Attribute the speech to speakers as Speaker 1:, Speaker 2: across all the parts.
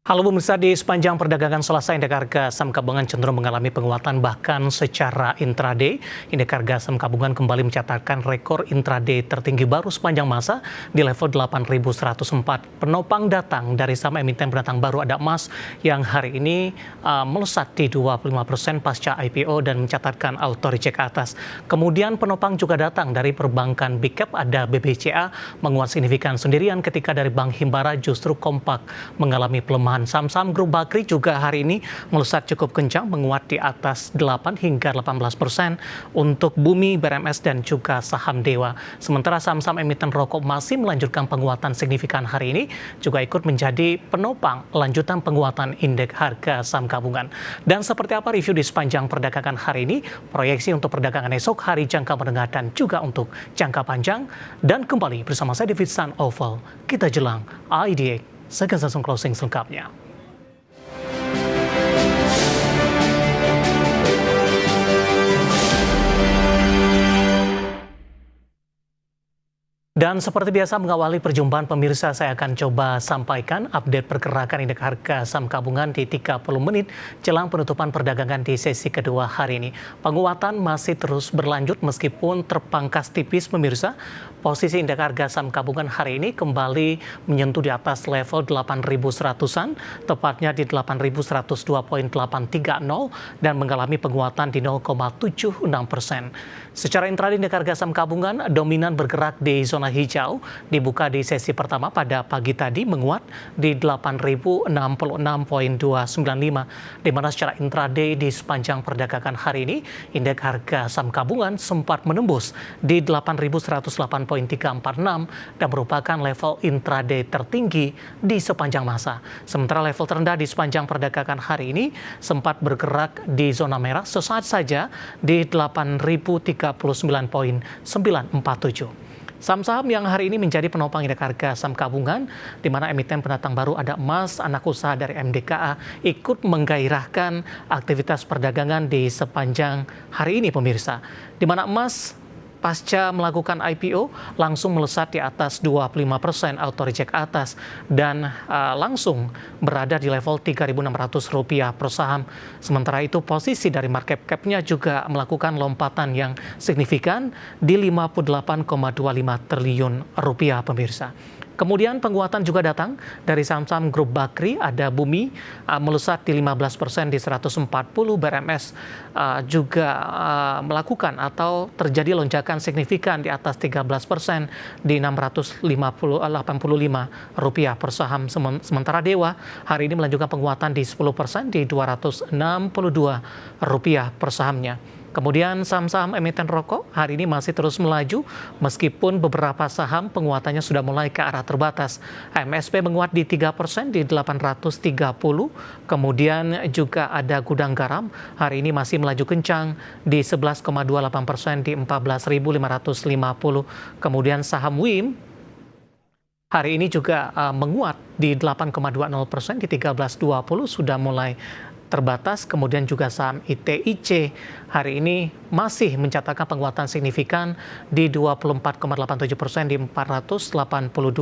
Speaker 1: Halo pemirsa, di sepanjang perdagangan Selasa indeks harga saham gabungan cenderung mengalami penguatan bahkan secara intraday. Indeks harga saham gabungan kembali mencatatkan rekor intraday tertinggi baru sepanjang masa di level 8.104. Penopang datang dari saham emiten pendatang baru ada emas yang hari ini melesat di 25% pasca IPO dan mencatatkan auto reject atas. Kemudian penopang juga datang dari perbankan big cap, ada BBCA menguat signifikan sendirian ketika dari Bank Himbara justru kompak mengalami pelemahan. Saham-saham grup Bakri juga hari ini melesat cukup kencang, menguat di atas 8 hingga 18% untuk Bumi, BRMS, dan juga saham Dewa. Sementara saham-saham emiten rokok masih melanjutkan penguatan signifikan hari ini, juga ikut menjadi penopang lanjutan penguatan indeks harga saham gabungan. Dan seperti apa review di sepanjang perdagangan hari ini, proyeksi untuk perdagangan esok hari jangka menengah dan juga untuk jangka panjang. Dan kembali bersama saya David San Oval, kita jelang IDX. Saya akan langsung closing selengkapnya. Dan seperti biasa mengawali perjumpaan pemirsa, saya akan coba sampaikan update pergerakan indeks harga saham gabungan di 30 menit jelang penutupan perdagangan di sesi kedua hari ini. Penguatan masih terus berlanjut meskipun terpangkas tipis pemirsa. Posisi indeks harga saham gabungan hari ini kembali menyentuh di atas level 8.100-an, tepatnya di 8.102.830 dan mengalami penguatan di 0,76%. Secara intraday indeks harga saham gabungan dominan bergerak di zona hijau, dibuka di sesi pertama pada pagi tadi menguat di 8.066.295, di mana secara intraday di sepanjang perdagangan hari ini indeks harga saham gabungan sempat menembus di 8.108.346 dan merupakan level intraday tertinggi di sepanjang masa. Sementara level terendah di sepanjang perdagangan hari ini sempat bergerak di zona merah sesaat saja di 8.039.947. Saham-saham yang hari ini menjadi penopang indeks harga saham gabungan, di mana emiten pendatang baru ada emas, anak usaha dari MDKA, ikut menggairahkan aktivitas perdagangan di sepanjang hari ini pemirsa. Di mana emas pasca melakukan IPO langsung melesat di atas 25% auto reject atas dan langsung berada di level Rp3.600 per saham. Sementara itu posisi dari market cap-nya juga melakukan lompatan yang signifikan di Rp58,25 triliun pemirsa. Kemudian penguatan juga datang dari saham-saham grup Bakri, ada Bumi melesat di 15% di 140, BRMS juga melakukan atau terjadi lonjakan signifikan di atas 13% di Rp685 per saham. Sementara Dewa hari ini melanjutkan penguatan di 10% di Rp262 per sahamnya. Kemudian saham-saham emiten rokok hari ini masih terus melaju meskipun beberapa saham penguatannya sudah mulai ke arah terbatas. MSP menguat di 3% di 830, kemudian juga ada Gudang Garam hari ini masih melaju kencang di 11,28% di 14.550. Kemudian saham WIM hari ini juga menguat di 8,20% di 1320 sudah mulai terbatas. Kemudian juga saham ITIC hari ini masih mencatatkan penguatan signifikan di 24,87% di Rp482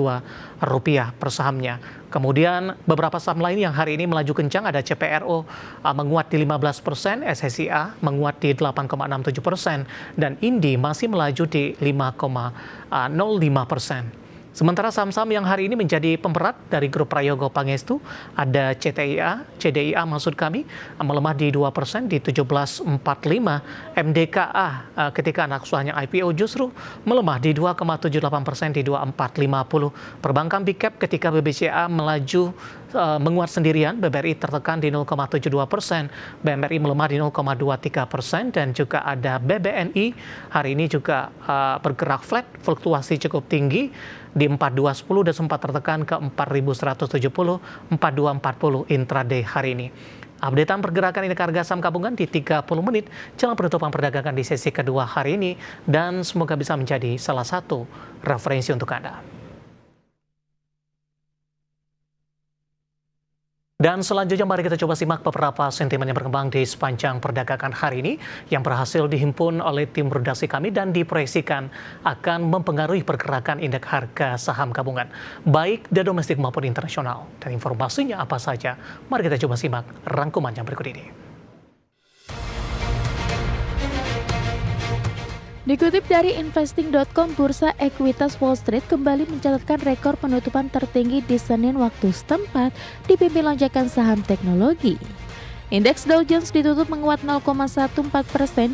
Speaker 1: per sahamnya. Kemudian beberapa saham lain yang hari ini melaju kencang ada CPRO menguat di 15%, SSIA menguat di 8,67% dan Indi masih melaju di 5,05%. Sementara saham-saham yang hari ini menjadi pemberat dari grup Prayogo Pangestu ada CDIA maksud kami, melemah di 2% di 1745, MDKA ketika anak usahanya IPO justru melemah di 2,78% di 2450. Perbankan big cap ketika BBCA melaju menguat sendirian, BBRI tertekan di 0,72%, BMRI melemah di 0,23% dan juga ada BBNI hari ini juga bergerak flat, fluktuasi cukup tinggi di 4210 dan sempat tertekan ke 4170, 4240 intraday hari ini. Updatean pergerakan indeks harga saham gabungan di 30 menit jelang penutupan perdagangan di sesi kedua hari ini dan semoga bisa menjadi salah satu referensi untuk Anda. Dan selanjutnya mari kita coba simak beberapa sentimen yang berkembang di sepanjang perdagangan hari ini yang berhasil dihimpun oleh tim redaksi kami dan diproyeksikan akan mempengaruhi pergerakan indeks harga saham gabungan, baik dari domestik maupun internasional. Dan informasinya apa saja? Mari kita coba simak rangkuman yang berikut ini.
Speaker 2: Dikutip dari investing.com, Bursa Ekuitas Wall Street kembali mencatatkan rekor penutupan tertinggi di Senin waktu setempat, dipimpin lonjakan saham teknologi. Indeks Dow Jones ditutup menguat 0,14%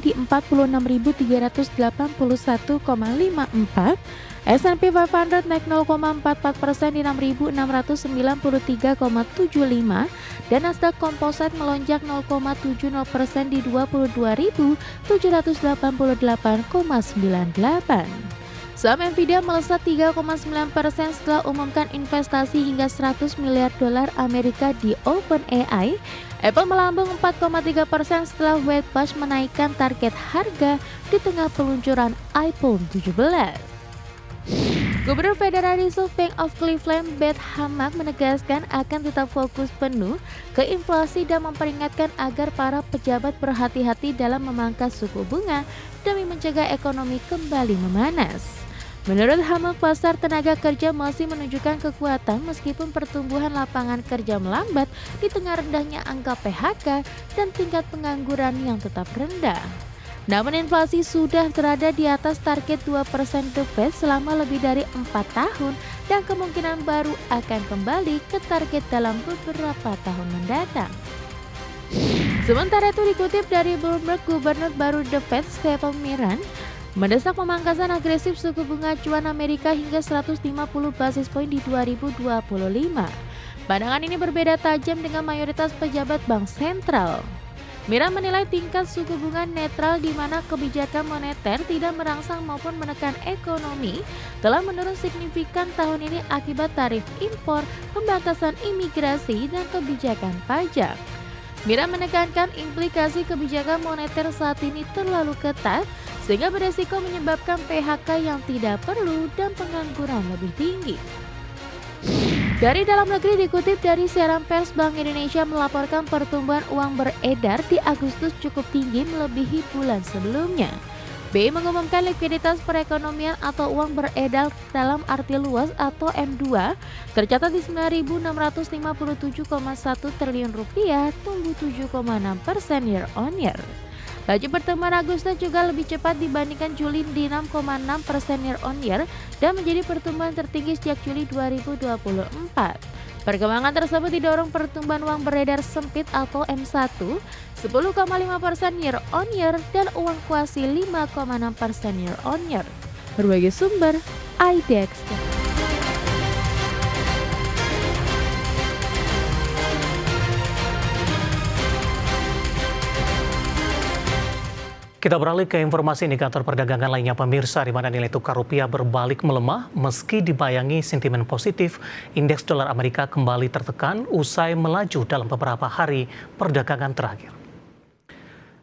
Speaker 2: di 46.381,54. S&P 500 naik 0,44% di 6.693,75 dan Nasdaq Composite melonjak 0,70% di 22.788,98. Saham Nvidia melesat 3,9% setelah umumkan investasi hingga 100 miliar dolar Amerika di OpenAI. Apple melambung 4,3% setelah Wedbush menaikkan target harga di tengah peluncuran iPhone 17. Gubernur Federal Reserve Bank of Cleveland, Beth Hammack, menegaskan akan tetap fokus penuh ke inflasi dan memperingatkan agar para pejabat berhati-hati dalam memangkas suku bunga demi mencegah ekonomi kembali memanas. Menurut Hammack, pasar tenaga kerja masih menunjukkan kekuatan meskipun pertumbuhan lapangan kerja melambat di tengah rendahnya angka PHK dan tingkat pengangguran yang tetap rendah. Namun inflasi sudah berada di atas target 2% The Fed selama lebih dari 4 tahun dan kemungkinan baru akan kembali ke target dalam beberapa tahun mendatang. Sementara itu dikutip dari Bloomberg, Gubernur baru The Fed Stephen Miran mendesak pemangkasan agresif suku bunga acuan Amerika hingga 150 basis poin di 2025. Pandangan ini berbeda tajam dengan mayoritas pejabat bank sentral. Miran menilai tingkat suku bunga netral di mana kebijakan moneter tidak merangsang maupun menekan ekonomi telah menurun signifikan tahun ini akibat tarif impor, pembatasan imigrasi, dan kebijakan pajak. Miran menekankan implikasi kebijakan moneter saat ini terlalu ketat sehingga beresiko menyebabkan PHK yang tidak perlu dan pengangguran lebih tinggi. Dari dalam negeri dikutip dari siaran pers, Bank Indonesia melaporkan pertumbuhan uang beredar di Agustus cukup tinggi melebihi bulan sebelumnya. BI mengumumkan likuiditas perekonomian atau uang beredar dalam arti luas atau M2 tercatat di 9.657,1 triliun rupiah, tumbuh 7,6% year on year. Laju pertumbuhan Agustus juga lebih cepat dibandingkan Juli di 6,6% year on year dan menjadi pertumbuhan tertinggi sejak Juli 2024. Perkembangan tersebut didorong pertumbuhan uang beredar sempit atau M1 10,5% year on year dan uang kuasi 5,6% year on year. Berbagai sumber, IDX.
Speaker 1: Kita beralih ke informasi indikator perdagangan lainnya pemirsa, di mana nilai tukar rupiah berbalik melemah meski dibayangi sentimen positif. Indeks dolar Amerika kembali tertekan usai melaju dalam beberapa hari perdagangan terakhir.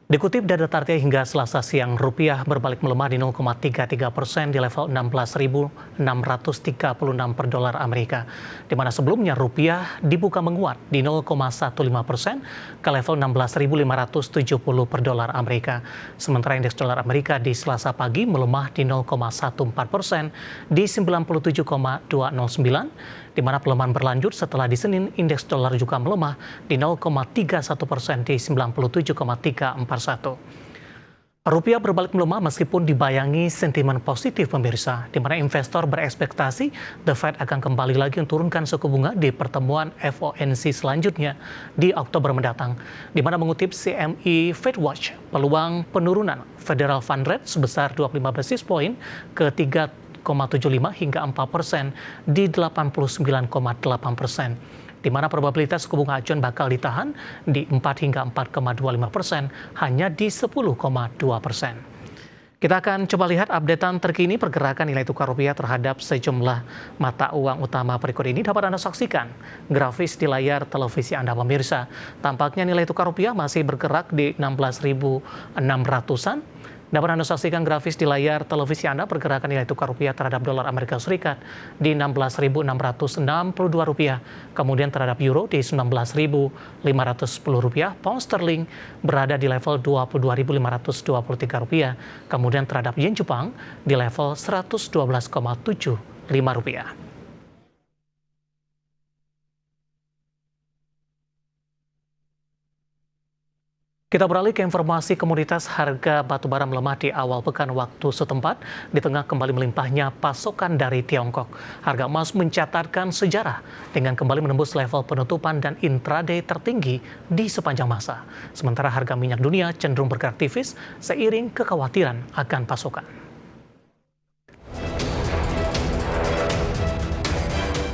Speaker 1: Dikutip data Tartea hingga Selasa siang, rupiah berbalik melemah di 0,33% di level 16.636 per dolar Amerika, di mana sebelumnya rupiah dibuka menguat di 0,15% ke level 16.570 per dolar Amerika. Sementara indeks dolar Amerika di Selasa pagi melemah di 0,14% di 97,209, di mana pelemahan berlanjut setelah di Senin indeks dolar juga melemah di 0,31% di 97,341. Rupiah berbalik melemah meskipun dibayangi sentimen positif pemirsa, di mana investor berekspektasi The Fed akan kembali lagi menurunkan suku bunga di pertemuan FOMC selanjutnya di Oktober mendatang, di mana mengutip CME FedWatch, peluang penurunan Federal Fund Rate sebesar 25 basis point ke 3,75 hingga 4% di 89,8%, di mana probabilitas suku bunga acuan bakal ditahan di 4 hingga 4,25%, hanya di 10,2%. Kita akan coba lihat updatean terkini pergerakan nilai tukar rupiah terhadap sejumlah mata uang utama. Berikut ini dapat Anda saksikan grafis di layar televisi Anda pemirsa. Tampaknya nilai tukar rupiah masih bergerak di 16.600-an. Dapat Anda saksikan grafis di layar televisi Anda pergerakan nilai tukar rupiah terhadap dolar Amerika Serikat di Rp16.662, kemudian terhadap euro di Rp19.510, pound sterling berada di level Rp22.523, kemudian terhadap yen Jepang di level Rp112,75. Kita beralih ke informasi komoditas. Harga batubara melemah di awal pekan waktu setempat di tengah kembali melimpahnya pasokan dari Tiongkok. Harga emas mencatatkan sejarah dengan kembali menembus level penutupan dan intraday tertinggi di sepanjang masa. Sementara harga minyak dunia cenderung bergerak tipis seiring kekhawatiran akan pasokan.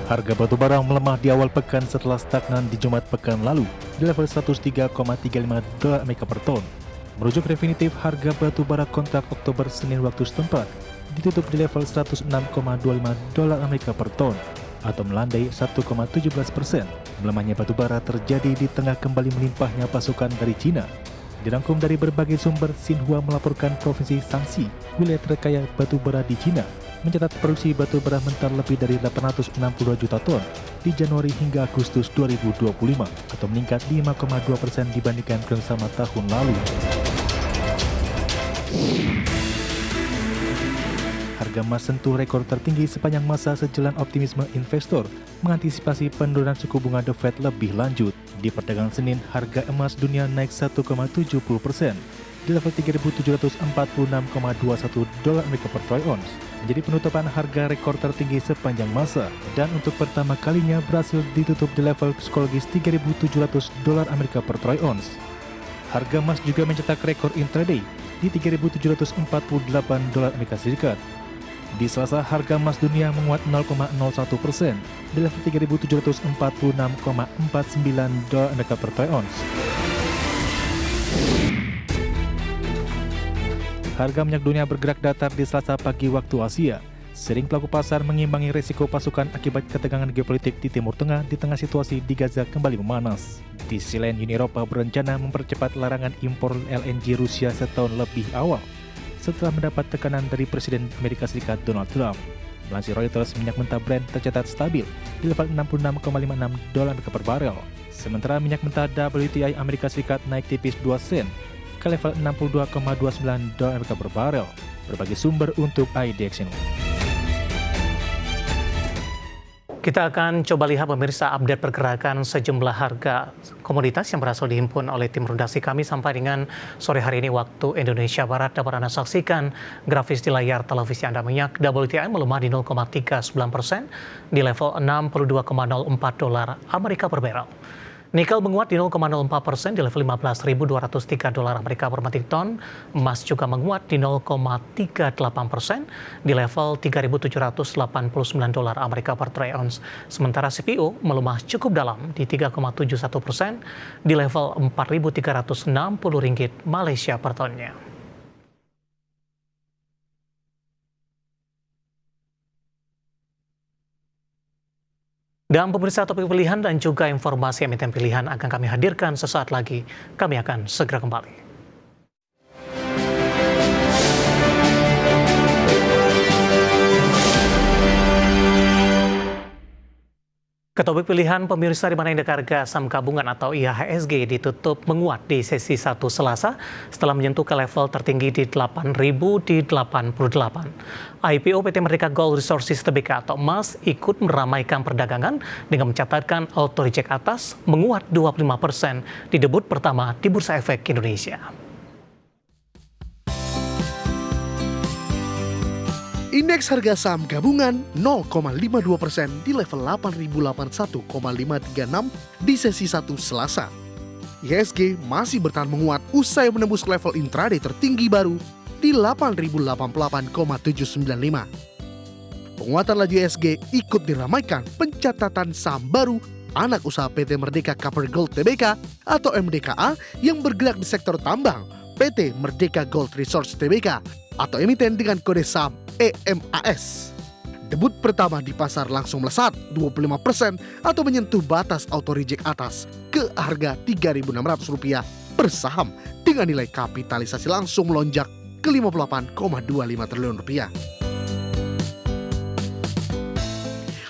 Speaker 3: Harga batubara melemah di awal pekan setelah stagnan di Jumat pekan lalu di level 103,35 dolar Amerika per ton. Merujuk definitif, harga batubara kontrak Oktober Senin waktu setempat ditutup di level 106,25 dolar Amerika per ton atau melandai 1,17%. Melemahnya batubara terjadi di tengah kembali melimpahnya pasokan dari Cina. Dirangkum dari berbagai sumber, Xinhua melaporkan Provinsi Shanxi, wilayah terkaya batubara di Cina, mencatat produksi batubara mentah lebih dari 862 juta ton di Januari hingga Agustus 2025 atau meningkat 5,2% dibandingkan dengan sama tahun lalu. Harga emas sentuh rekor tertinggi sepanjang masa sejalan optimisme investor mengantisipasi penurunan suku bunga The Fed lebih lanjut. Di perdagangan Senin, harga emas dunia naik 1,70% di level 3.746,21 dolar Amerika per troy ounce, menjadi penutupan harga rekor tertinggi sepanjang masa dan untuk pertama kalinya berhasil ditutup di level psikologis 3.700 dolar Amerika per troy ounce. Harga emas juga mencetak rekor intraday di 3.748 dolar Amerika Serikat. Di Selasa, harga emas dunia menguat 0,01% di level 3.746,49 dolar Amerika per troy ounce. Harga minyak dunia bergerak datar di Selasa pagi waktu Asia. Sering pelaku pasar mengimbangi resiko pasukan akibat ketegangan geopolitik di Timur Tengah di tengah situasi di Gaza kembali memanas. Di sisi lain, Uni Eropa berencana mempercepat larangan impor LNG Rusia setahun lebih awal setelah mendapat tekanan dari Presiden Amerika Serikat Donald Trump. Melansir Reuters, minyak mentah Brent tercatat stabil di level 66,56 dolar per barel. Sementara minyak mentah WTI Amerika Serikat naik tipis 2 sen ke level 62,29 dolar Amerika per barel. Berbagai sumber untuk IDX News.
Speaker 1: Kita akan coba lihat pemirsa update pergerakan sejumlah harga komoditas yang berhasil dihimpun oleh tim redaksi kami sampai dengan sore hari ini waktu Indonesia Barat. Dapat Anda saksikan grafis di layar televisi Anda. Minyak WTI melemah di 0,39% di level 62,04 dolar Amerika per barel. Nikel menguat di 0,04% di level 15.203 dolar Amerika per metrik ton. Emas juga menguat di 0,38% di level 3.789 dolar Amerika per troy ounce. Sementara CPO melemah cukup dalam di 3,71% di level 4.360 ringgit Malaysia per tonnya. Dan pemirsa, topik pilihan dan juga informasi emiten pilihan akan kami hadirkan sesaat lagi. Kami akan segera kembali. Ke topik pilihan pemirsa, di mana indeks harga saham gabungan atau IHSG ditutup menguat di sesi 1 Selasa setelah menyentuh ke level tertinggi di 8.088. IPO PT Merdeka Gold Resources Tbk atau emas ikut meramaikan perdagangan dengan mencatatkan auto reject atas menguat 25% di debut pertama di Bursa Efek Indonesia.
Speaker 4: Indeks harga saham gabungan 0,52% di level 8.081,536 di sesi 1 Selasa. IHSG masih bertahan menguat usai menembus level intraday tertinggi baru di 8.088,795. Penguatan laju IHSG ikut diramaikan pencatatan saham baru anak usaha PT Merdeka Copper Gold Tbk atau MDKA yang bergerak di sektor tambang, PT Merdeka Gold Resources Tbk atau emiten dengan kode saham EMAS. Debut pertama di pasar langsung melesat 25% atau menyentuh batas auto reject atas ke harga Rp3.600 per saham dengan nilai kapitalisasi langsung melonjak ke 58,25 triliun rupiah.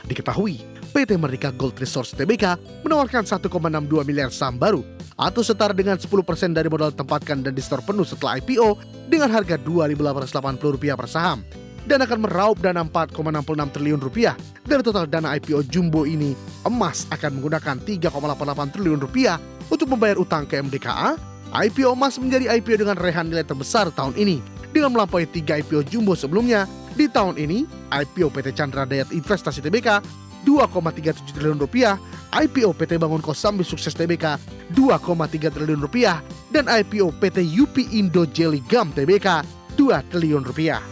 Speaker 4: Diketahui, PT Merdeka Gold Resource Tbk menawarkan 1,62 miliar saham baru atau setara dengan 10% dari modal tempatkan dan disetor penuh setelah IPO dengan harga Rp2.880 per saham dan akan meraup dana 4,66 triliun rupiah. Dari total dana IPO jumbo ini, emas akan menggunakan 3,88 triliun rupiah untuk membayar utang ke MDKA. IPO emas menjadi IPO dengan raihan nilai terbesar tahun ini dengan melampaui 3 IPO jumbo sebelumnya. Di tahun ini, IPO PT Chandra Dayat Investasi Tbk 2,37 triliun rupiah, IPO PT Bangun Kosambi Sukses Tbk 2,3 triliun rupiah, dan IPO PT UP Indo Jelly Gum Tbk 2 triliun rupiah.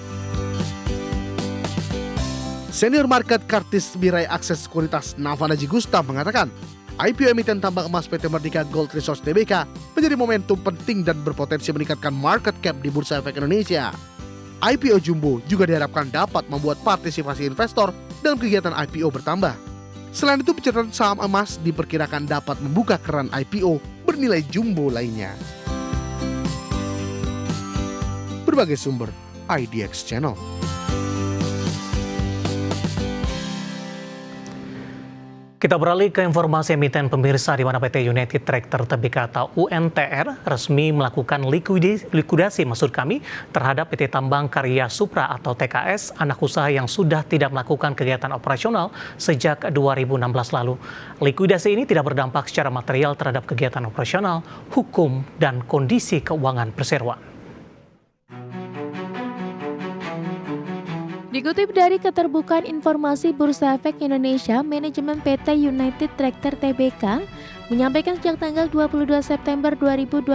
Speaker 4: Senior Market Kartis Birai Akses Sekuritas Navanaji Gusta mengatakan, IPO emiten tambang emas PT Merdeka Gold Resource Tbk menjadi momentum penting dan berpotensi meningkatkan market cap di Bursa Efek Indonesia. IPO jumbo juga diharapkan dapat membuat partisipasi investor dalam kegiatan IPO bertambah. Selain itu, pencatatan saham emas diperkirakan dapat membuka keran IPO bernilai jumbo lainnya. Berbagai sumber, IDX Channel.
Speaker 1: Kita beralih ke informasi emiten pemirsa di mana PT United Tractor Tbk atau UNTR resmi melakukan likuidasi terhadap PT Tambang Karya Supra atau TKS, anak usaha yang sudah tidak melakukan kegiatan operasional sejak 2016 lalu. Likuidasi ini tidak berdampak secara material terhadap kegiatan operasional, hukum, dan kondisi keuangan perseroan.
Speaker 2: Dikutip dari Keterbukaan Informasi Bursa Efek Indonesia, manajemen PT United Tractor Tbk menyampaikan sejak tanggal 22 September 2025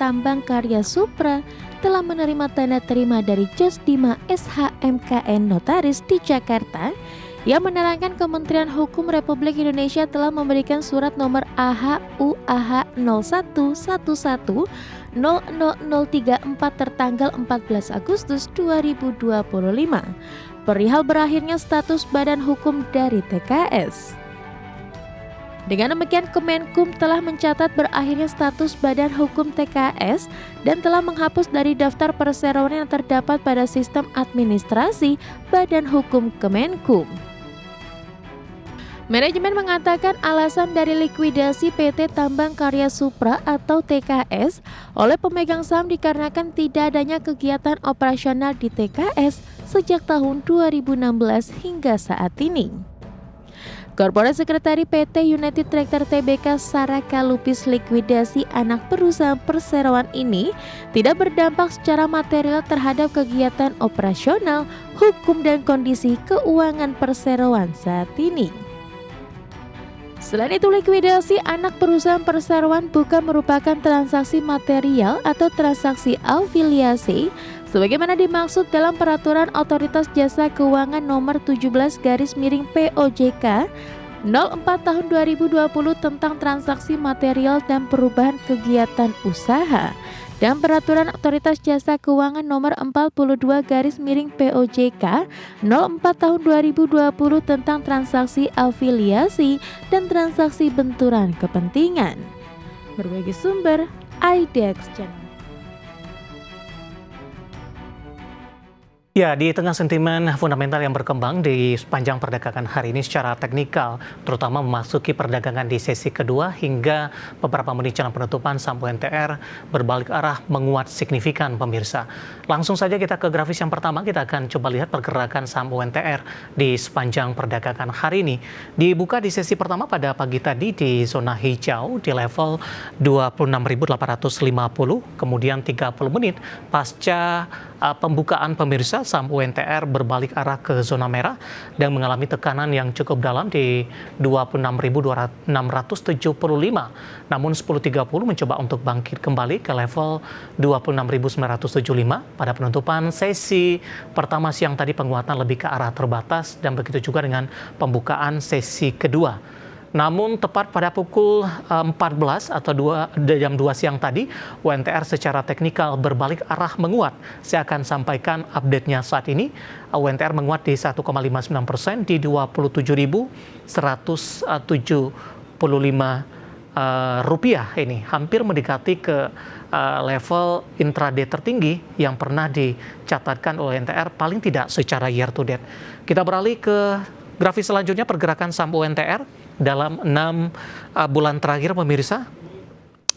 Speaker 2: Tambang Karya Supra telah menerima tanda terima dari Josdima SHMKN Notaris di Jakarta yang menerangkan Kementerian Hukum Republik Indonesia telah memberikan surat nomor AH-UAH 0111000034 tertanggal 14 Agustus 2025 perihal berakhirnya status badan hukum dari TKS. Dengan demikian, Kemenkum telah mencatat berakhirnya status badan hukum TKS dan telah menghapus dari daftar perseroan yang terdapat pada sistem administrasi badan hukum Kemenkum. Manajemen mengatakan alasan dari likuidasi PT Tambang Karya Supra atau TKS oleh pemegang saham dikarenakan tidak adanya kegiatan operasional di TKS sejak tahun 2016 hingga saat ini. Korporat Sekretari PT United Tractor Tbk Saraka Lupis likuidasi anak perusahaan perseroan ini tidak berdampak secara material terhadap kegiatan operasional, hukum, dan kondisi keuangan perseroan saat ini. Selain itu, likuidasi anak perusahaan perseroan bukan merupakan transaksi material atau transaksi afiliasi sebagaimana dimaksud dalam Peraturan Otoritas Jasa Keuangan Nomor 17/POJK 04 Tahun 2020 tentang transaksi material dan perubahan kegiatan usaha dan Peraturan Otoritas Jasa Keuangan Nomor 42/POJK 04 Tahun 2020 tentang transaksi afiliasi dan transaksi benturan kepentingan. Berbagai sumber, IDX Channel.
Speaker 1: Ya, di tengah sentimen fundamental yang berkembang di sepanjang perdagangan hari ini secara teknikal, terutama memasuki perdagangan di sesi kedua hingga beberapa menit jelang penutupan, saham UNTR berbalik arah menguat signifikan pemirsa. Langsung saja kita ke grafis yang pertama, kita akan coba lihat pergerakan saham UNTR di sepanjang perdagangan hari ini. Dibuka di sesi pertama pada pagi tadi di zona hijau di level 26.850, kemudian 30 menit pasca pembukaan pemirsa, saham UNTR berbalik arah ke zona merah dan mengalami tekanan yang cukup dalam di 26.675. Namun 10.30 mencoba untuk bangkit kembali ke level 26.975 pada penutupan sesi pertama siang tadi. Penguatan lebih ke arah terbatas dan begitu juga dengan pembukaan sesi kedua. Namun tepat pada pukul 14 atau jam 2 siang tadi, UNTR secara teknikal berbalik arah menguat. Saya akan sampaikan update-nya saat ini. UNTR menguat di 1,59% di 27.175 rupiah ini hampir mendekati ke level intraday tertinggi yang pernah dicatatkan oleh UNTR paling tidak secara year to date. Kita beralih ke grafis selanjutnya, pergerakan saham UNTR dalam 6 bulan terakhir pemirsa.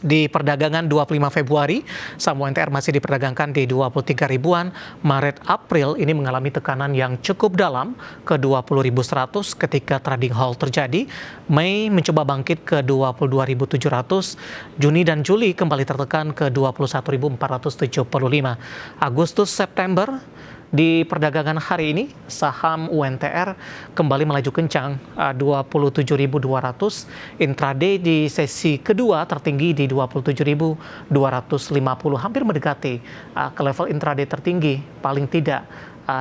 Speaker 1: Di perdagangan 25 Februari, saham UNTR masih diperdagangkan di 23 ribuan. Maret April ini mengalami tekanan yang cukup dalam ke 20.100 ketika trading halt terjadi. Mei mencoba bangkit ke 22.700. Juni dan Juli kembali tertekan ke 21.475. Agustus September di perdagangan hari ini, saham UNTR kembali melaju kencang 27.200. Intraday di sesi kedua tertinggi di 27.250, hampir mendekati ke level intraday tertinggi paling tidak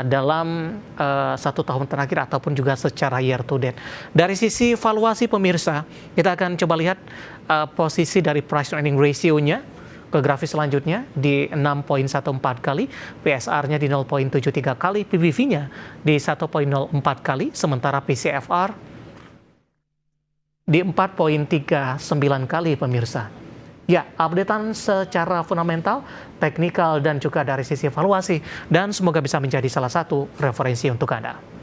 Speaker 1: dalam 1 tahun terakhir ataupun juga secara year to date. Dari sisi valuasi pemirsa, kita akan coba lihat posisi dari price earning ratio-nya. Ke grafis selanjutnya di 6.14 kali, PSR-nya di 0.73 kali, PBV-nya di 1.04 kali, sementara PCFR di 4.39 kali pemirsa. Ya, updatean secara fundamental, teknikal, dan juga dari sisi valuasi, dan semoga bisa menjadi salah satu referensi untuk Anda.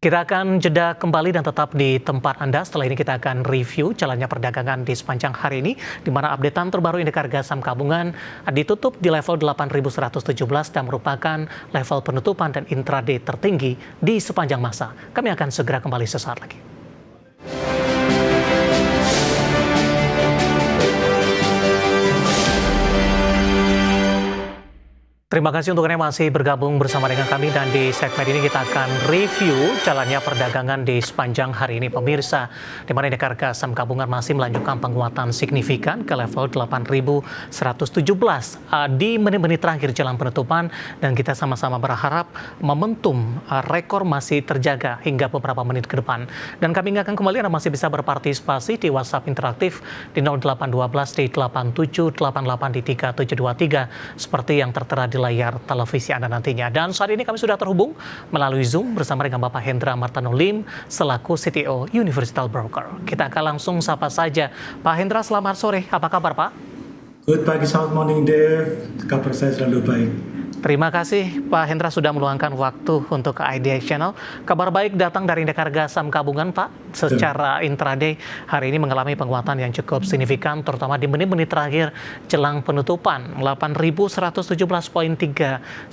Speaker 1: Kita akan jeda kembali dan tetap di tempat Anda. Setelah ini kita akan review jalannya perdagangan di sepanjang hari ini, di mana updatean terbaru indeks harga saham gabungan ditutup di level 8.117 dan merupakan level penutupan dan intraday tertinggi di sepanjang masa. Kami akan segera kembali sesaat lagi. Terima kasih untuk Anda yang masih bergabung bersama dengan kami, dan di segmen ini kita akan review jalannya perdagangan di sepanjang hari ini pemirsa, di mana indeks harga saham gabungan masih melanjutkan penguatan signifikan ke level 8.117 di menit-menit terakhir jelang penutupan, dan kita sama-sama berharap momentum rekor masih terjaga hingga beberapa menit ke depan. Dan kami ingatkan kembali Anda masih bisa berpartisipasi di WhatsApp interaktif di 0812 di 8788 di 3723 seperti yang tertera di layar televisi Anda nantinya. Dan saat ini kami sudah terhubung melalui Zoom bersama dengan Bapak Hendra Martano Lim selaku CTO Universal Broker. Kita akan langsung sapa saja. Pak Hendra, selamat sore. Apa kabar, Pak?
Speaker 5: Good pagi, selamat morning, Dave. Kabar saya selalu baik.
Speaker 1: Terima kasih Pak Hendra sudah meluangkan waktu untuk ke IDX Channel. Kabar baik datang dari indeks harga saham gabungan, Pak. Secara intraday hari ini mengalami penguatan yang cukup signifikan, terutama di menit-menit terakhir jelang penutupan 8.117.399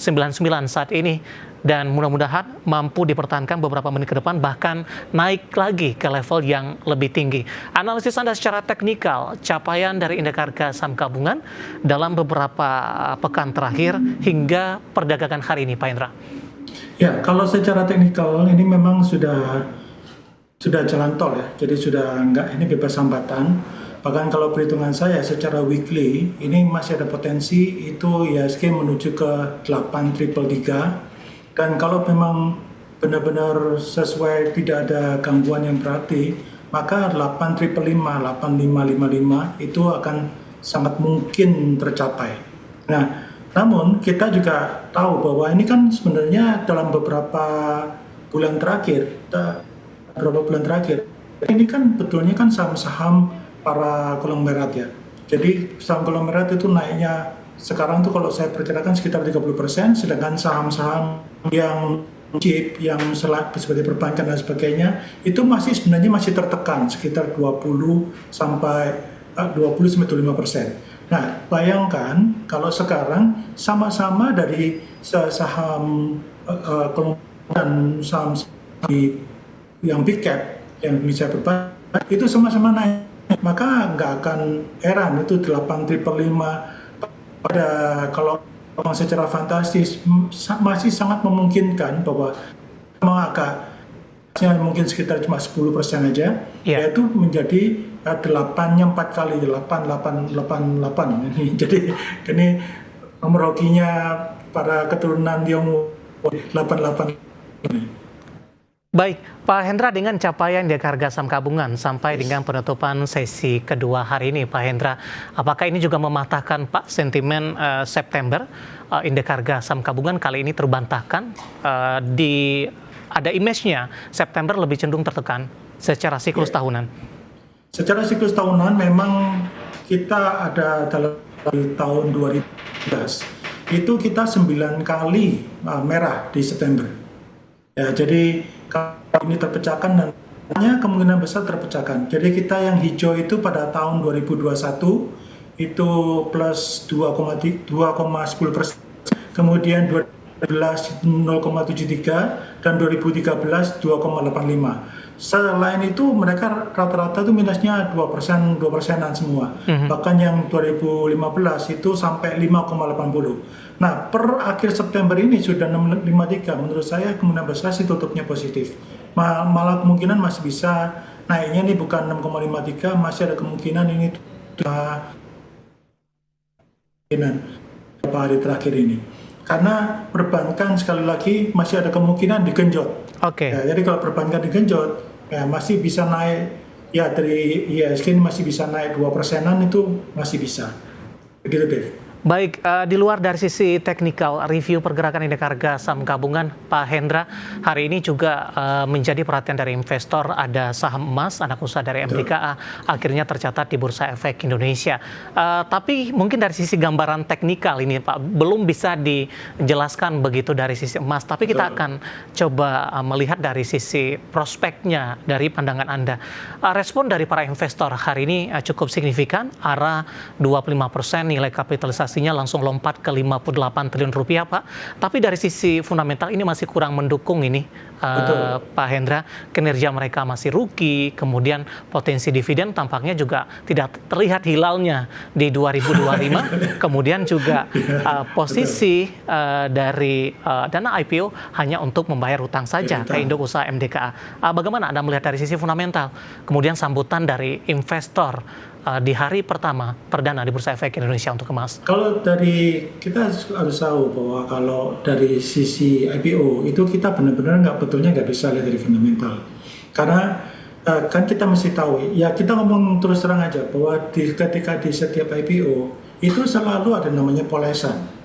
Speaker 1: saat ini. Dan mudah-mudahan mampu dipertahankan beberapa menit ke depan, bahkan naik lagi ke level yang lebih tinggi. Analisis Anda secara teknikal, capaian dari indeks harga saham gabungan dalam beberapa pekan terakhir hingga perdagangan hari ini, Pak Hendra.
Speaker 5: Ya, kalau secara teknikal ini memang sudah jalan tol ya, jadi sudah ini bebas hambatan. Bahkan kalau perhitungan saya secara weekly, ini masih ada potensi itu IHSG menuju ke 8.333. Dan kalau memang benar-benar sesuai, tidak ada gangguan yang berarti, maka 8.555, 8555 itu akan sangat mungkin tercapai. Nah, namun kita juga tahu bahwa ini kan sebenarnya dalam beberapa bulan terakhir, ini kan betulnya kan saham-saham para konglomerat ya. Jadi saham konglomerat itu naiknya sekarang tuh kalau saya perkirakan sekitar 30%, sedangkan saham-saham yang chip, yang seperti perbankan dan sebagainya, itu sebenarnya masih tertekan sekitar 20-25%. Nah, bayangkan kalau sekarang sama-sama dari saham dan saham yang big cap, yang bisa perbankan, itu sama-sama naik. Maka nggak akan heran itu 8.555 pada kalau secara fantastis masih sangat memungkinkan bahwa mungkin sekitar cuma 10% aja, yaitu menjadi 8-nya 4 kali 888. Jadi ini nomor hokinya para keturunan Tionghoa 88.
Speaker 1: Baik, Pak Hendra, dengan capaian indeks harga saham gabungan sampai dengan penutupan sesi kedua hari ini, Pak Hendra, apakah ini juga mematahkan Pak sentimen September indeks harga saham gabungan kali ini terbantahkan di ada image-nya September lebih cenderung tertekan secara siklus tahunan.
Speaker 5: Secara siklus tahunan memang kita ada dalam tahun 2012 itu kita 9 kali merah di September. Ya, jadi kalau ini terpecahkan dan kemungkinan besar terpecahkan. Jadi kita yang hijau itu pada tahun 2021 itu plus 2,10%, kemudian 2012 0,73 dan 2013 2,85. Selain itu mereka rata-rata itu minusnya 2%-an semua. Bahkan yang 2015 itu sampai 5,80. Nah, per akhir September ini sudah 6,53. Menurut saya kemungkinan besar sih tutupnya positif. Malah kemungkinan masih bisa naiknya nih bukan 6,53, masih ada kemungkinan ini beberapa hari terakhir ini. Karena perbankan sekali lagi masih ada kemungkinan digenjot.
Speaker 1: Oke.
Speaker 5: Ya, jadi kalau perbankan digenjot, ya masih bisa naik, ya dari IHSG ini masih bisa naik 2%-an itu masih bisa. Begitu, Dave.
Speaker 1: Baik, di luar dari sisi teknikal review pergerakan indeks harga saham gabungan, Pak Hendra, hari ini juga menjadi perhatian dari investor, ada saham emas anak usaha dari MDKA akhirnya tercatat di Bursa Efek Indonesia. Tapi mungkin dari sisi gambaran teknikal ini Pak belum bisa dijelaskan begitu dari sisi emas, tapi kita akan coba melihat dari sisi prospeknya dari pandangan Anda. Respon dari para investor hari ini cukup signifikan, arah 25% nilai kapitalisasi langsung lompat ke 58 triliun rupiah, Pak. Tapi dari sisi fundamental ini masih kurang mendukung ini, Pak Hendra. Kinerja mereka masih rugi, kemudian potensi dividen tampaknya juga tidak terlihat hilalnya di 2025. Kemudian juga posisi dari dana IPO hanya untuk membayar hutang saja ke induk usaha MDKA. Bagaimana Anda melihat dari sisi fundamental? Kemudian sambutan dari investor di hari pertama perdana di Bursa Efek Indonesia untuk emas.
Speaker 5: Kalau dari kita harus tahu bahwa kalau dari sisi IPO itu kita benar-benar betulnya nggak bisa lihat dari fundamental. Karena kan kita mesti tahu, ya kita ngomong terus terang aja bahwa ketika di setiap IPO itu selalu ada namanya polesan.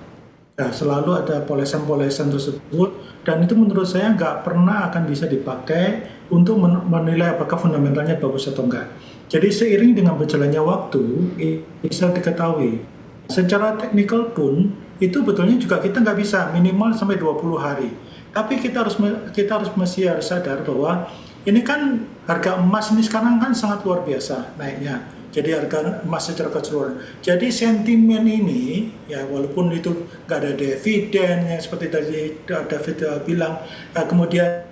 Speaker 5: Ya, selalu ada polesan-polesan tersebut dan itu menurut saya nggak pernah akan bisa dipakai untuk menilai apakah fundamentalnya bagus atau enggak. Jadi seiring dengan berjalannya waktu bisa diketahui secara teknikal pun itu betulnya juga kita nggak bisa minimal sampai 20 hari. Tapi kita masih harus sadar bahwa ini kan harga emas ini sekarang kan sangat luar biasa naiknya. Jadi harga emas secara keseluruhan. Jadi sentimen ini ya walaupun itu nggak ada dividen yang seperti tadi David bilang, kemudian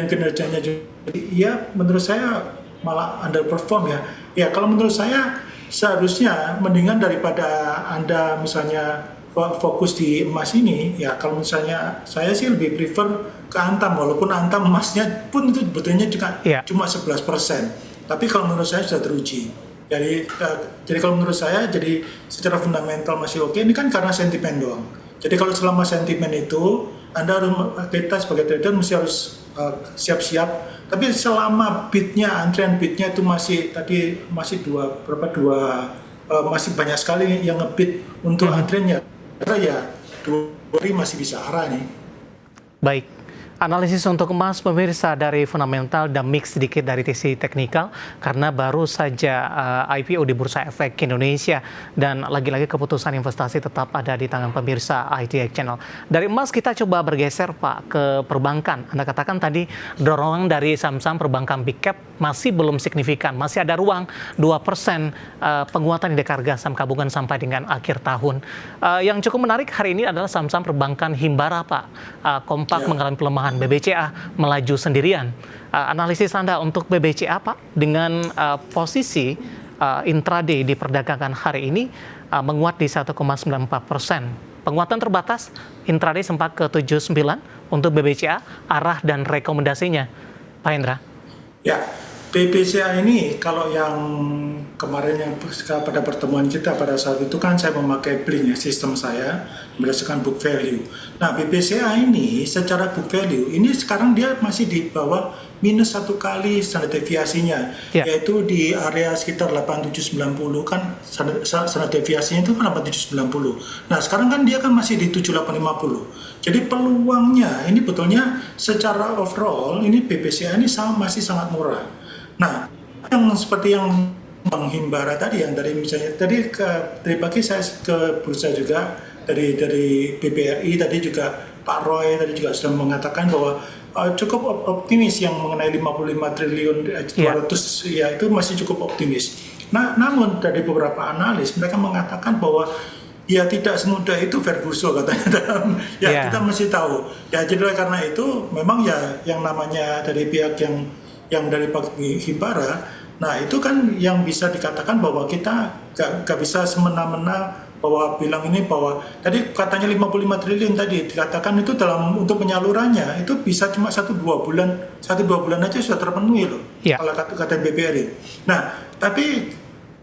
Speaker 5: kinerjanya juga, ya menurut saya malah underperform ya. Ya kalau menurut saya seharusnya mendingan daripada Anda misalnya fokus di emas ini, ya kalau misalnya saya sih lebih prefer ke Antam, walaupun Antam emasnya pun itu betulnya juga cuma 11%. Tapi kalau menurut saya sudah teruji. Jadi kalau menurut saya jadi secara fundamental masih oke. Ini kan karena sentimen doang. Jadi kalau selama sentimen itu Anda harus, kita sebagai trader harus siap-siap. Tapi selama antrian bidnya itu masih masih banyak sekali yang ngebid untuk antriannya. Karena ya 2 hari masih bisa arah nih.
Speaker 1: Baik. Analisis untuk emas pemirsa dari fundamental dan mix sedikit dari sisi teknikal karena baru saja IPO di Bursa Efek Indonesia dan lagi-lagi keputusan investasi tetap ada di tangan pemirsa ITX Channel. Dari emas kita coba bergeser Pak ke perbankan. Anda katakan tadi dorongan dari saham-saham perbankan big cap masih belum signifikan, masih ada ruang 2% penguatan indeks harga saham gabungan sampai dengan akhir tahun. Yang cukup menarik hari ini adalah saham-saham perbankan Himbara Pak. Kompak mengalami pelemahan, BBCA melaju sendirian. Analisis Anda untuk BBCA Pak dengan posisi intraday di perdagangan hari ini menguat di 1,94%. Penguatan terbatas intraday sempat ke 79 untuk BBCA, arah dan rekomendasinya Pak Hendra.
Speaker 5: Ya, BBCA ini kalau yang kemarin yang pada pertemuan kita pada saat itu kan saya memakai Blink ya, sistem saya. berdasarkan book value. Nah, BBCA ini secara book value ini sekarang dia masih di bawah minus 1 kali standar deviasinya, yaitu di area sekitar 8790 kan standar deviasinya itu kan 8790. Nah, sekarang kan dia kan masih di 7850. Jadi peluangnya ini betulnya secara overall ini BBCA ini masih sangat murah. Nah, yang seperti yang Bang Himbara tadi, yang dari misalnya tadi dari pagi saya ke bursa juga dari BBRI tadi juga Pak Roy tadi juga sudah mengatakan bahwa cukup optimis yang mengenai 55 triliun 200 ya itu masih cukup optimis. Nah, namun dari beberapa analis mereka mengatakan bahwa ya tidak semudah itu Ferguson katanya kita masih tahu. Ya jadi karena itu memang ya yang namanya dari pihak yang dari Pak Himbara, nah itu kan yang bisa dikatakan bahwa kita gak bisa semena-mena bahwa bilang ini bahwa tadi katanya 55 triliun tadi dikatakan itu dalam untuk penyalurannya itu bisa cuma 1-2 bulan aja sudah terpenuhi loh kalau kata BBRI. Nah tapi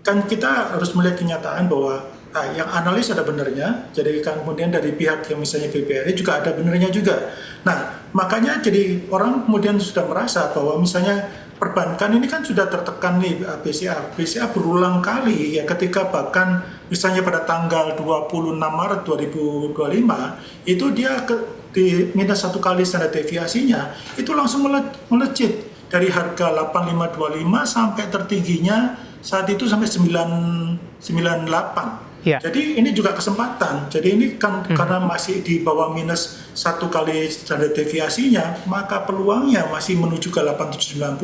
Speaker 5: kan kita harus melihat kenyataan bahwa yang analis ada benernya, jadi kan kemudian dari pihak yang misalnya BBRI juga ada benernya juga. Nah makanya jadi orang kemudian sudah merasa bahwa misalnya perbankan ini kan sudah tertekan nih BCA berulang kali ya ketika bahkan misalnya pada tanggal 26 Maret 2025 itu dia di minus 1 kali standar deviasinya itu langsung melejit dari harga 8525 sampai tertingginya saat itu sampai 998. Jadi ini juga kesempatan. Jadi ini kan karena masih di bawah minus 1 kali standar deviasinya, maka peluangnya masih menuju ke 8790,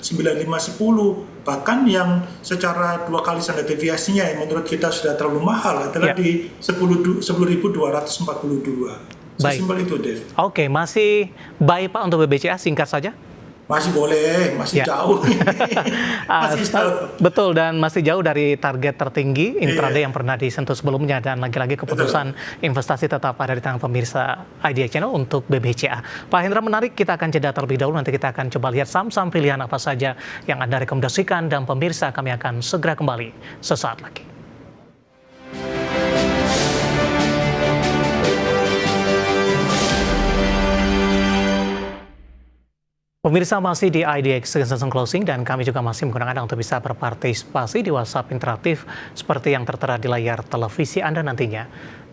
Speaker 5: 9510, bahkan yang secara 2 kali standar deviasinya yang menurut kita sudah terlalu mahal adalah di 10.242. Sesimpel itu, Dev.
Speaker 1: Oke, masih baik Pak untuk BBCA, singkat saja.
Speaker 5: Masih boleh, masih jauh. Masih jauh.
Speaker 1: Betul, dan masih jauh dari target tertinggi intraday yang pernah disentuh sebelumnya, dan lagi-lagi keputusan investasi tetap ada di tangan pemirsa IDX Channel untuk BBCA. Pak Hendra, menarik, kita akan jeda terlebih dahulu, nanti kita akan coba lihat saham-saham pilihan apa saja yang Anda rekomendasikan, dan pemirsa kami akan segera kembali sesaat lagi. Pemirsa, masih di IDX Season Closing, dan kami juga masih menggunakan Anda untuk bisa berpartisipasi di WhatsApp interaktif seperti yang tertera di layar televisi Anda nantinya.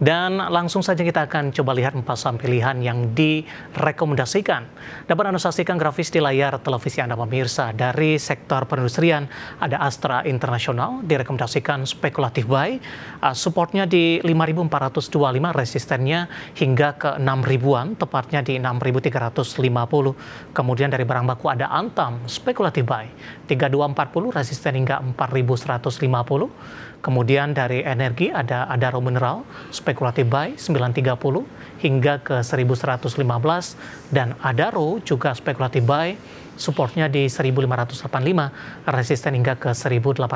Speaker 1: Dan langsung saja kita akan coba lihat 4 saham pilihan yang direkomendasikan. Dapat Anda saksikan grafis di layar televisi Anda pemirsa. Dari sektor perindustrian ada Astra International direkomendasikan spekulatif buy, supportnya di 5.425, resistennya hingga ke 6.000-an, tepatnya di 6.350. Kemudian dari barang baku ada Antam spekulatif buy 3240, resisten hingga 4150. Kemudian dari energi ada Adaro Mineral spekulatif buy 930 hingga ke 1115, dan Adaro juga spekulatif buy, supportnya di 1585, resisten hingga ke 1890.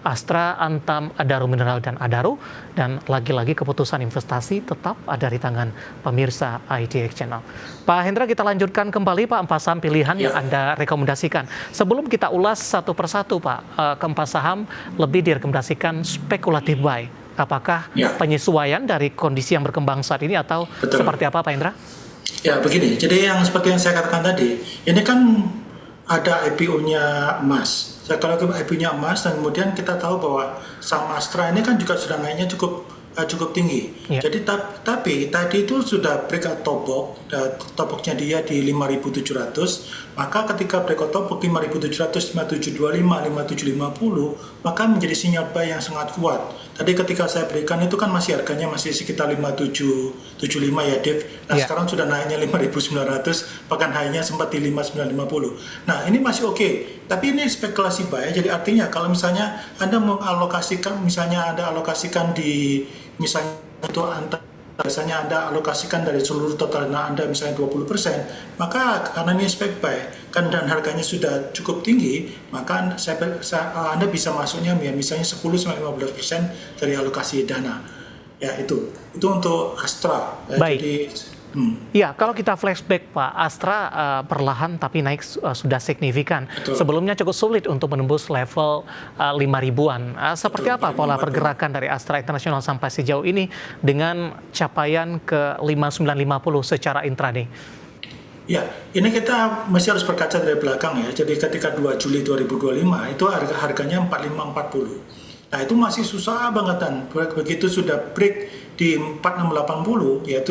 Speaker 1: Astra, Antam, Adaro Mineral, dan Adaro, dan lagi-lagi keputusan investasi tetap ada di tangan pemirsa IDX Channel. Pak Hendra, kita lanjutkan kembali Pak 4 saham pilihan yang Anda rekomendasikan. Sebelum kita ulas satu persatu Pak, keempat saham lebih direkomendasikan spekulatif buy. Apakah penyesuaian dari kondisi yang berkembang saat ini atau seperti apa Pak Hendra?
Speaker 5: Ya begini, jadi yang seperti yang saya katakan tadi, ini kan ada IPO-nya emas. Kalau IPO-nya emas, dan kemudian kita tahu bahwa saham Astra ini kan juga sudah naiknya cukup tinggi. Jadi tapi tadi itu sudah breakout topoknya dia di 5.700. Maka ketika breakout topok 5.700, 5725, 5750, maka menjadi sinyal buy yang sangat kuat. Tadi ketika saya berikan itu kan harganya masih sekitar 5775 ya Dev. Nah sekarang sudah naiknya 5.900, bahkan high-nya sempat di 5.950. Nah ini masih oke. Tapi ini spekulasi buy, jadi artinya kalau misalnya Anda mengalokasikan, misalnya Anda alokasikan di misalnya itu biasanya Anda alokasikan dari seluruh total dana Anda misalnya 20%, maka karena ini spek buy kan dan harganya sudah cukup tinggi, maka Anda bisa masuknya ya misalnya 10-15% dari alokasi dana. Ya itu untuk Astra. Ya, jadi
Speaker 1: Ya, kalau kita flashback Pak, Astra perlahan tapi naik sudah signifikan.
Speaker 5: Betul.
Speaker 1: Sebelumnya cukup sulit untuk menembus level 5 ribuan. Seperti apa pola pergerakan dari Astra International sampai sejauh ini dengan capaian ke 5950 secara intraday?
Speaker 5: Ya, ini kita masih harus berkaca dari belakang ya. Jadi ketika 2 Juli 2025 itu harganya 4540. Nah itu masih susah banget, dan begitu sudah break di 4680, yaitu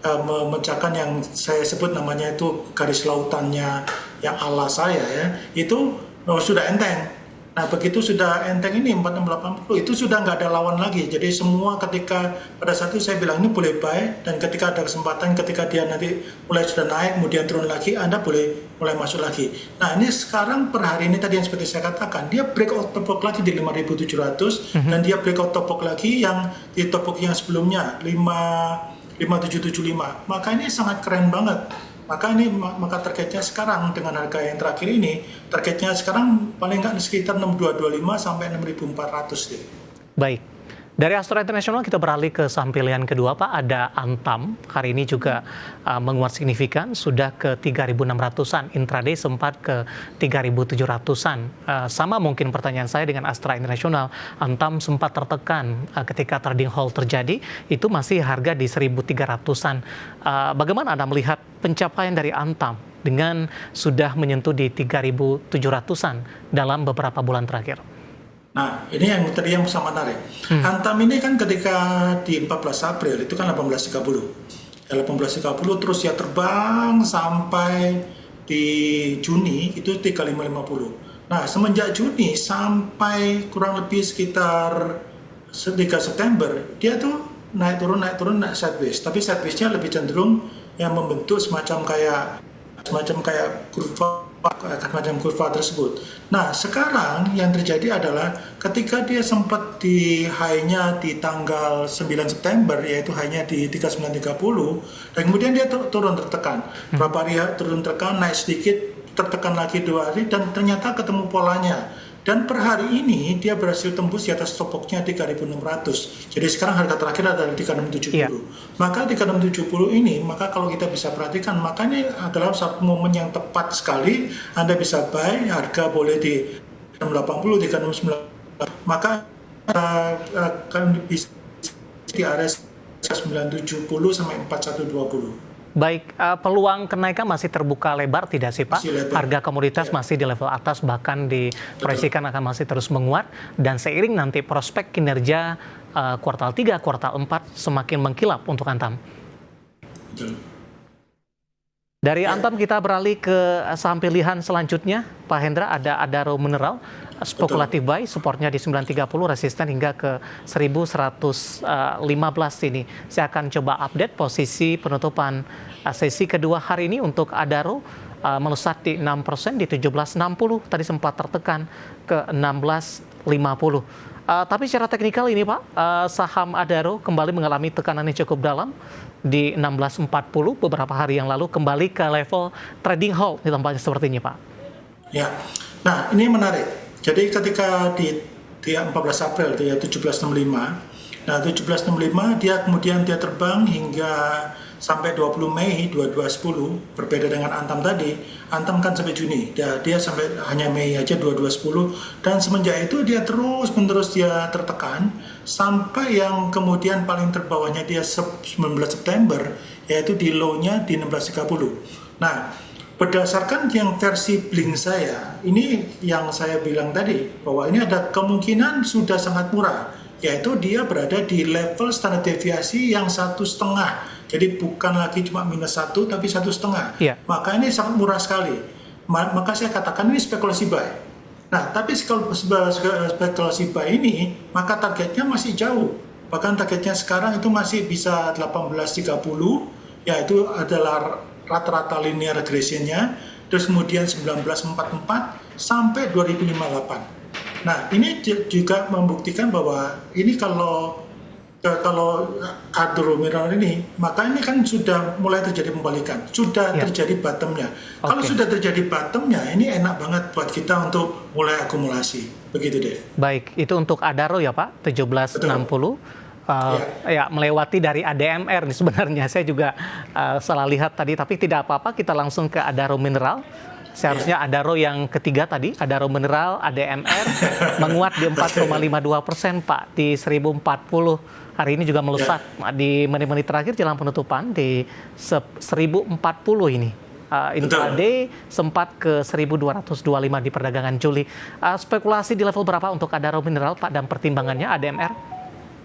Speaker 5: memecahkan yang saya sebut namanya itu garis lautannya yang ala saya ya, itu sudah enteng. Nah begitu sudah enteng ini 4680 itu sudah nggak ada lawan lagi. Jadi semua ketika pada saat itu saya bilang ini boleh buy, dan ketika ada kesempatan, ketika dia nanti mulai sudah naik kemudian turun lagi, Anda boleh mulai masuk lagi. Nah ini sekarang per hari ini tadi yang seperti saya katakan, dia breakout topok lagi di 5.700 dan dia breakout topok lagi yang di topok yang sebelumnya 5775. Maka ini sangat keren banget. Maka targetnya sekarang dengan harga yang terakhir ini, targetnya sekarang paling nggak sekitar 6225 sampai 6400 deh.
Speaker 1: Baik. Dari Astra International kita beralih ke saham pilihan kedua Pak, ada Antam. Hari ini juga menguat signifikan, sudah ke 3.600-an, intraday sempat ke 3.700-an. Sama mungkin pertanyaan saya dengan Astra International, Antam sempat tertekan ketika trading halt terjadi, itu masih harga di 1.300-an. Bagaimana Anda melihat pencapaian dari Antam dengan sudah menyentuh di 3.700-an dalam beberapa bulan terakhir?
Speaker 5: Nah, ini yang tadi yang sangat menarik. Antam ini kan ketika di 14 April itu kan 18.30. 18.30 terus ya terbang sampai di Juni itu 35.50. Nah, semenjak Juni sampai kurang lebih sekitar 3 September, dia tuh naik turun sideways. Tapi sideways-nya lebih cenderung yang membentuk semacam kayak kurva tersebut. Nah, sekarang yang terjadi adalah ketika dia sempat di high-nya di tanggal 9 September, yaitu high-nya di 3930, dan kemudian dia turun tertekan. Berapa hari turun tertekan, naik sedikit, tertekan lagi 2 hari, dan ternyata ketemu polanya. Dan per hari ini dia berhasil tembus di atas topoknya 3.600. Jadi sekarang harga terakhir adalah 3.670.
Speaker 1: Yeah.
Speaker 5: Maka 3.670 ini, maka kalau kita bisa perhatikan, maka ini adalah satu momen yang tepat sekali. Anda bisa buy, harga boleh di 680, 3.690. Maka akan bisa di area 970 sampai 4120.
Speaker 1: Baik, peluang kenaikan masih terbuka lebar tidak sih Pak? Harga komoditas masih di level atas, bahkan diproyeksikan akan masih terus menguat, dan seiring nanti prospek kinerja kuartal 3, kuartal 4 semakin mengkilap untuk Antam.
Speaker 5: Betul.
Speaker 1: Dari Antam kita beralih ke saham pilihan selanjutnya, Pak Hendra, ada Adaro Mineral, spekulatif buy, supportnya di 930, resisten hingga ke 1115 ini. Saya akan coba update posisi penutupan sesi kedua hari ini untuk Adaro, melesat di 6% di 1760, tadi sempat tertekan ke 1650. Tapi secara teknikal ini Pak, saham Adaro kembali mengalami tekanan yang cukup dalam di 1640 beberapa hari yang lalu, kembali ke level trading halt di tempatnya seperti ini Pak.
Speaker 5: Ya, nah ini menarik. Jadi ketika di 14 April dia 1765, nah 1765 dia kemudian dia terbang hingga sampai 20 Mei 2210, berbeda dengan Antam tadi. Antam kan sampai Juni, dia sampai hanya Mei aja 2210, dan semenjak itu dia terus menerus dia tertekan sampai yang kemudian paling terbawahnya dia 19 September, yaitu di low-nya di 1630. Nah, berdasarkan yang versi Blink saya, ini yang saya bilang tadi, bahwa ini ada kemungkinan sudah sangat murah, yaitu dia berada di level standar deviasi yang 1,5. Jadi bukan lagi cuma -1, tapi 1,5.
Speaker 1: Yeah.
Speaker 5: Maka ini sangat murah sekali. Maka saya katakan ini spekulasi buy. Nah, tapi kalau spekulasi buy ini, maka targetnya masih jauh. Bahkan targetnya sekarang itu masih bisa 1830, yaitu adalah rata-rata linear regressionnya, terus kemudian 1944 sampai 2058. Nah, ini juga membuktikan bahwa ini kalau Adaro Mineral ini, maka ini kan sudah mulai terjadi pembalikan, sudah terjadi bottomnya. Kalau sudah terjadi bottomnya, ini enak banget buat kita untuk mulai akumulasi. Begitu, Dev.
Speaker 1: Baik, itu untuk Adaro ya Pak, 1760. ya melewati dari ADMR nih sebenarnya. Saya juga salah lihat tadi, tapi tidak apa-apa, kita langsung ke Adaro Mineral. Seharusnya Adaro yang ketiga tadi, Adaro Mineral, ADMR, menguat di 4,52% Pak, di 1040. Hari ini juga melesat di menit-menit terakhir jelang penutupan di 1040 ini. Intraday sempat ke 1225 di perdagangan Juli. Spekulasi di level berapa untuk Adaro Mineral Pak dan pertimbangannya ADMR?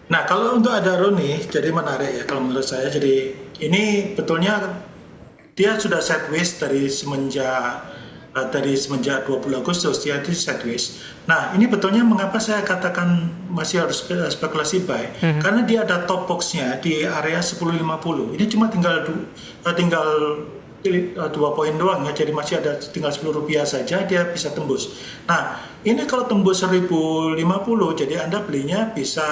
Speaker 5: Nah, kalau untuk Adaro nih jadi menarik ya kalau menurut saya. Jadi ini betulnya dia sudah sideways dari semenjak 20 Agustus dia itu sideways. Nah, ini betulnya mengapa saya katakan masih harus spekulasi buy? Karena dia ada top box-nya di area 1050. Ini cuma tinggal 2 poin doang ya, jadi masih ada tinggal Rp10 saja dia bisa tembus. Nah, ini kalau tembus 1050, jadi Anda belinya bisa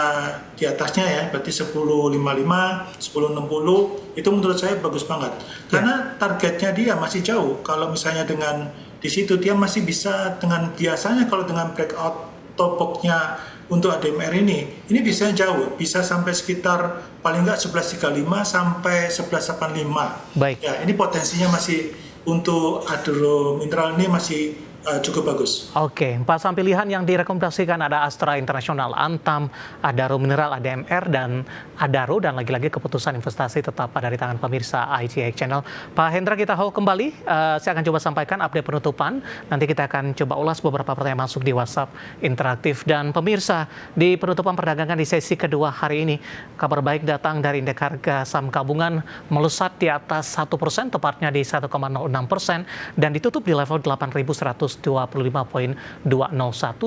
Speaker 5: di atasnya ya, berarti 1055, 1060, itu menurut saya bagus banget. Karena targetnya dia masih jauh. Kalau misalnya dengan di situ dia masih bisa dengan biasanya kalau dengan breakout top box-nya untuk ADMR ini bisa jauh, bisa sampai sekitar paling nggak 1135 sampai 1185.
Speaker 1: Baik.
Speaker 5: Ya, ini potensinya masih untuk Adaro Mineral ini masih cukup bagus.
Speaker 1: Oke, 4 saham pilihan yang direkomendasikan ada Astra International, Antam, Adaro Mineral, ADMR, dan Adaro. Dan lagi-lagi keputusan investasi tetap ada di tangan pemirsa ITX Channel. Pak Hendra, kita hold kembali. Saya akan coba sampaikan update penutupan. Nanti kita akan coba ulas beberapa pertanyaan masuk di WhatsApp interaktif. Dan pemirsa, di penutupan perdagangan di sesi kedua hari ini, kabar baik datang dari indeks harga saham gabungan melesat di atas 1%, tepatnya di 1,06%, dan ditutup di level 8.125.201,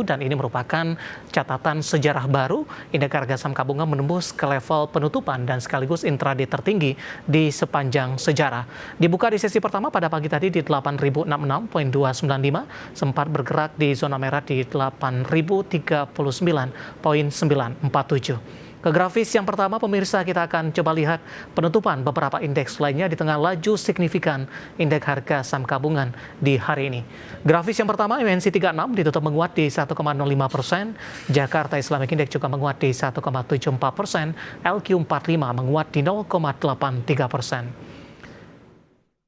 Speaker 1: dan ini merupakan catatan sejarah baru. Indeks harga saham gabungan menembus ke level penutupan dan sekaligus intraday tertinggi di sepanjang sejarah. Dibuka di sesi pertama pada pagi tadi di 8.066.295, sempat bergerak di zona merah di 8.039.947. Ke grafis yang pertama, pemirsa, kita akan coba lihat penutupan beberapa indeks lainnya di tengah laju signifikan indeks harga saham gabungan di hari ini. Grafis yang pertama, MNC 36 ditutup menguat di 1,05%, Jakarta Islamic Index juga menguat di 1,74%, LQ45 menguat di 0,83%.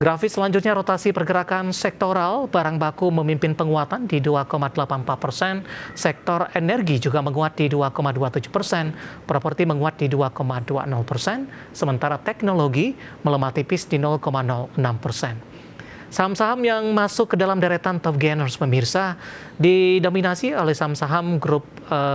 Speaker 1: Grafis selanjutnya, rotasi pergerakan sektoral, barang baku memimpin penguatan di 2,84%, sektor energi juga menguat di 2,27%, properti menguat di 2,20%, sementara teknologi melemah tipis di 0,06%. Saham-saham yang masuk ke dalam deretan top gainers, pemirsa, didominasi oleh saham-saham grup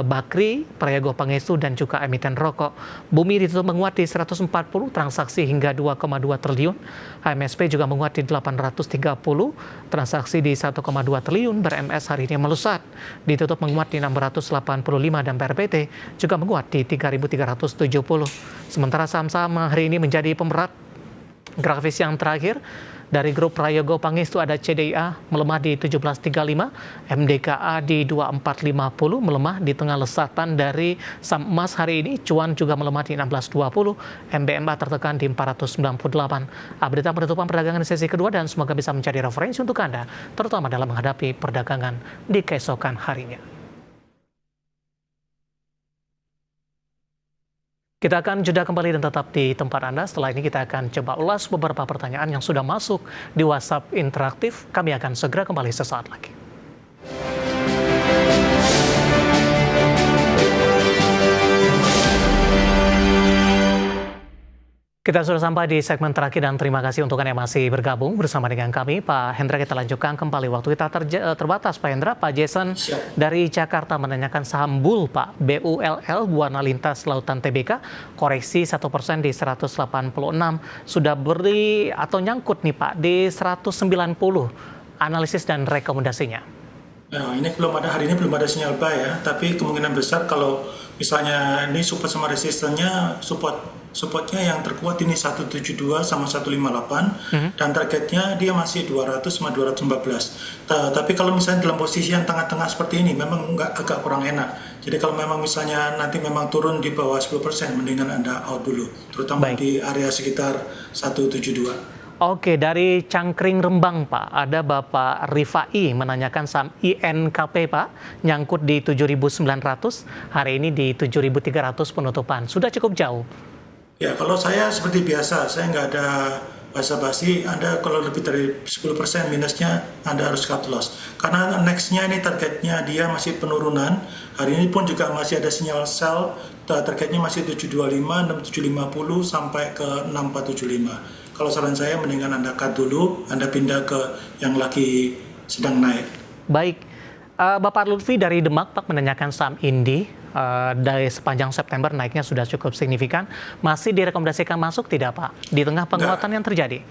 Speaker 1: Bakri, Prayogo Pangestu, dan juga emiten rokok. Bumi ditutup menguat di 140 transaksi hingga 2,2 triliun. HMSP juga menguat di 830 transaksi di 1,2 triliun. BRMS hari ini melesat, ditutup menguat di 685, dan PRPT juga menguat di 3.370. Sementara saham-saham hari ini menjadi pemberat. Grafis yang terakhir, dari grup Prayogo Pangestu ada CDIA melemah di 1735, MDKA di 2450 melemah di tengah lesatan dari saham emas hari ini. Cuan juga melemah di 1620, MBMA tertekan di 498. Update penutupan perdagangan di sesi kedua, dan semoga bisa menjadi referensi untuk Anda, terutama dalam menghadapi perdagangan di keesokan harinya. Kita akan jeda kembali dan tetap di tempat Anda. Setelah ini kita akan coba ulas beberapa pertanyaan yang sudah masuk di WhatsApp interaktif. Kami akan segera kembali sesaat lagi. Kita sudah sampai di segmen terakhir, dan terima kasih untuk Anda yang masih bergabung bersama dengan kami. Pak Hendra, kita lanjutkan kembali. Waktu kita terbatas, Pak Hendra. Pak Jason dari Jakarta menanyakan saham BULL, Pak. BULL, Buana Lintas Lautan Tbk, koreksi 1% di 186. Sudah beri atau nyangkut nih, Pak, di 190. Analisis dan rekomendasinya.
Speaker 5: Nah, ini hari ini belum ada sinyal buy ya, tapi kemungkinan besar kalau misalnya ini support sama resistennya, supportnya yang terkuat ini 172 sama 158, dan targetnya dia masih 200 sama 214. Tapi kalau misalnya dalam posisi yang tengah-tengah seperti ini memang agak kurang enak. Jadi kalau memang misalnya nanti memang turun di bawah 10%, mendingan Anda out dulu, terutama di area sekitar 172.
Speaker 1: Oke, dari Cangkring Rembang Pak, ada Bapak Rifai menanyakan saham INKP Pak, nyangkut di 7.900, hari ini di 7.300 penutupan. Sudah cukup jauh.
Speaker 5: Ya, kalau saya seperti biasa, saya nggak ada basa-basi. Anda kalau lebih dari 10% minusnya, Anda harus cut loss. Karena next-nya ini targetnya dia masih penurunan. Hari ini pun juga masih ada sinyal sell, targetnya masih 725, 6750 sampai ke 6475. Kalau saran saya mendingan Anda cut dulu, Anda pindah ke yang lagi sedang naik.
Speaker 1: Baik, Bapak Lutfi dari Demak Pak menanyakan saham Indi, dari sepanjang September naiknya sudah cukup signifikan. Masih direkomendasikan masuk tidak Pak? Di tengah penguatan yang terjadi?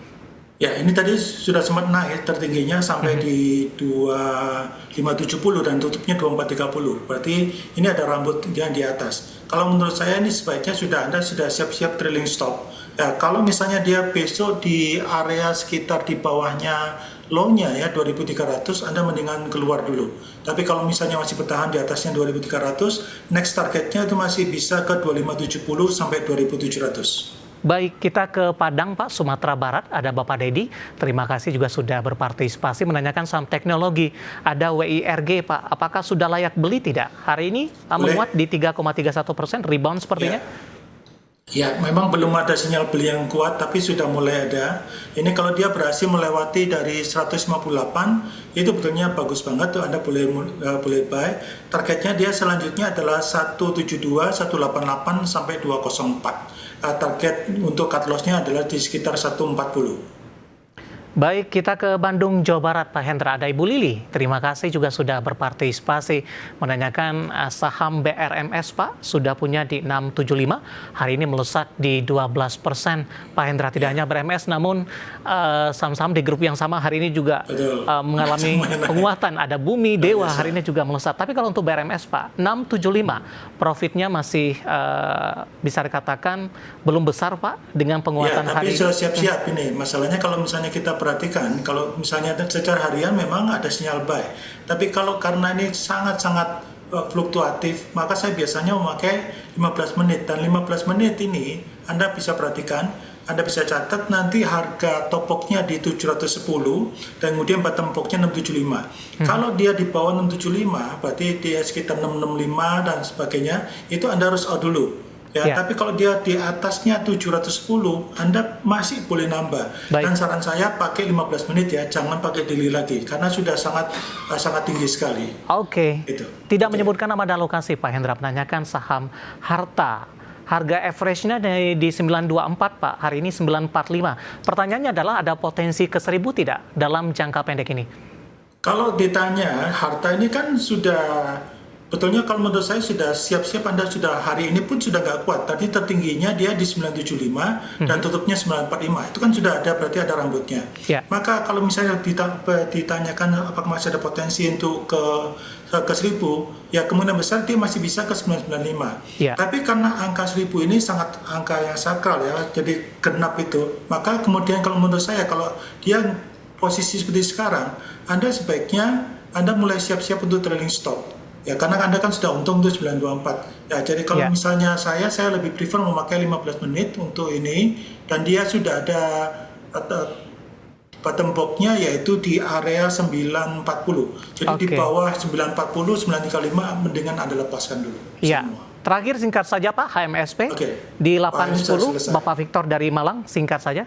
Speaker 5: Ya, ini tadi sudah sempat naik tertingginya sampai di 2570 dan tutupnya 2430. Berarti ini ada rambut yang di atas. Kalau menurut saya ini sebaiknya Anda sudah siap-siap trailing stop. Ya, kalau misalnya dia besok di area sekitar di bawahnya low-nya ya 2300, Anda mendingan keluar dulu. Tapi kalau misalnya masih bertahan di atasnya 2300, next targetnya itu masih bisa ke 2570 sampai 2700.
Speaker 1: Baik, kita ke Padang Pak, Sumatera Barat, ada Bapak Dedi. Terima kasih juga sudah berpartisipasi menanyakan saham teknologi. Ada WIRG Pak, apakah sudah layak beli tidak? Hari ini menguat di 3,31%, rebound sepertinya.
Speaker 5: Ya, memang belum ada sinyal beli yang kuat, tapi sudah mulai ada. Ini kalau dia berhasil melewati dari 158, itu betulnya bagus banget tuh, Anda boleh buy. Targetnya dia selanjutnya adalah 172, 188 sampai 204. Target untuk cut loss-nya adalah di sekitar 140.
Speaker 1: Baik, kita ke Bandung, Jawa Barat, Pak Hendra. Ada Ibu Lili. Terima kasih juga sudah berpartisipasi menanyakan saham BRMS, Pak. Sudah punya di 675. Hari ini melesat di 12%. Pak Hendra, tidak hanya BRMS, namun saham-saham di grup yang sama hari ini juga mengalami penguatan. Ada Bumi, Dewa, hari ini juga melesat. Tapi kalau untuk BRMS, Pak, 675. Profitnya masih bisa dikatakan belum besar, Pak, dengan penguatan hari ini.
Speaker 5: Tapi siap-siap ini. Masalahnya kalau misalnya kita perhatikan, kalau misalnya secara harian memang ada sinyal buy. Tapi kalau karena ini sangat-sangat fluktuatif, maka saya biasanya memakai 15 menit. Dan 15 menit ini Anda bisa perhatikan, Anda bisa catat nanti harga topoknya di 710 dan kemudian bottom boxnya 675. Kalau dia di bawah 675, berarti dia sekitar 665 dan sebagainya, itu Anda harus out dulu. Ya, tapi kalau dia di atasnya 710, Anda masih boleh nambah.
Speaker 1: Baik.
Speaker 5: Dan saran saya pakai 15 menit ya, jangan pakai daily lagi karena sudah sangat tinggi sekali.
Speaker 1: Oke.
Speaker 5: Itu.
Speaker 1: Tidak menyebutkan nama dan lokasi, Pak Hendra menanyakan saham Harta. Harga average-nya di 924, Pak. Hari ini 945. Pertanyaannya adalah ada potensi ke 1000 tidak dalam jangka pendek ini?
Speaker 5: Kalau ditanya, Harta ini kan sudah betulnya kalau menurut saya sudah siap-siap, Anda sudah hari ini pun sudah nggak kuat. Tadi tertingginya dia di 975 dan tutupnya 945. Itu kan sudah ada, berarti ada rambutnya. Maka kalau misalnya ditanyakan apakah masih ada potensi untuk ke 1000, ya kemungkinan besar dia masih bisa ke 995. Tapi karena angka 1000 ini sangat angka yang sakral ya, jadi genap itu. Maka kemudian kalau menurut saya, kalau dia posisi seperti sekarang, Anda sebaiknya Anda mulai siap-siap untuk trailing stop. Ya, karena Anda kan sudah untung tuh 924. Ya, jadi kalau misalnya saya lebih prefer memakai 15 menit untuk ini, dan dia sudah ada bottom box-nya yaitu di area 940. Jadi di bawah 940, 935 mendingan Anda lepaskan dulu.
Speaker 1: Iya. Terakhir singkat saja Pak, HMSP di 810, Bapak Victor dari Malang, singkat saja.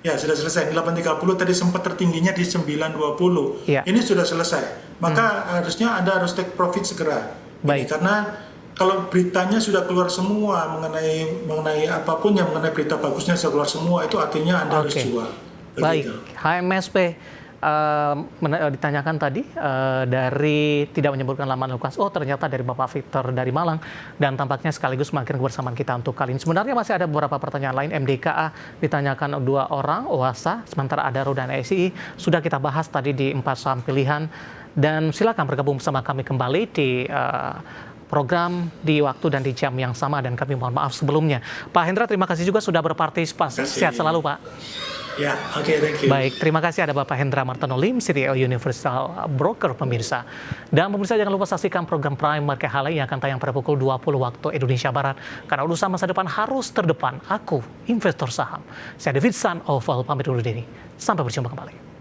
Speaker 5: Ya, sudah selesai. Di 830 tadi sempat tertingginya di 920. Ini sudah selesai. Maka harusnya Anda harus take profit segera. Baik. Karena kalau beritanya sudah keluar semua mengenai apapun yang mengenai berita bagusnya sudah keluar semua, itu artinya Anda harus jual.
Speaker 1: Baik. HMSP ditanyakan tadi dari tidak menyebutkan laman lokasi. Oh, ternyata dari Bapak Victor dari Malang, dan tampaknya sekaligus mengakhiri kebersamaan kita untuk kali ini. Sebenarnya masih ada beberapa pertanyaan lain. MDKA ditanyakan 2 orang, OASA, sementara Adaro dan SI sudah kita bahas tadi di 4 saham pilihan. Dan silakan bergabung bersama kami kembali di program di waktu dan di jam yang sama, dan kami mohon maaf sebelumnya. Pak Hendra, terima kasih juga sudah berpartisipasi. Sehat selalu, Pak.
Speaker 5: Ya, oke, thank you.
Speaker 1: Baik, terima kasih ada Bapak Hendra Martono Lim, CTO Universal Broker pemirsa. Dan pemirsa jangan lupa saksikan program Prime Market Hal yang akan tayang pada pukul 20 waktu Indonesia Barat. Karena urusan masa depan harus terdepan. Aku, investor saham. Saya David San Oval, pamit dulu diri. Sampai berjumpa kembali.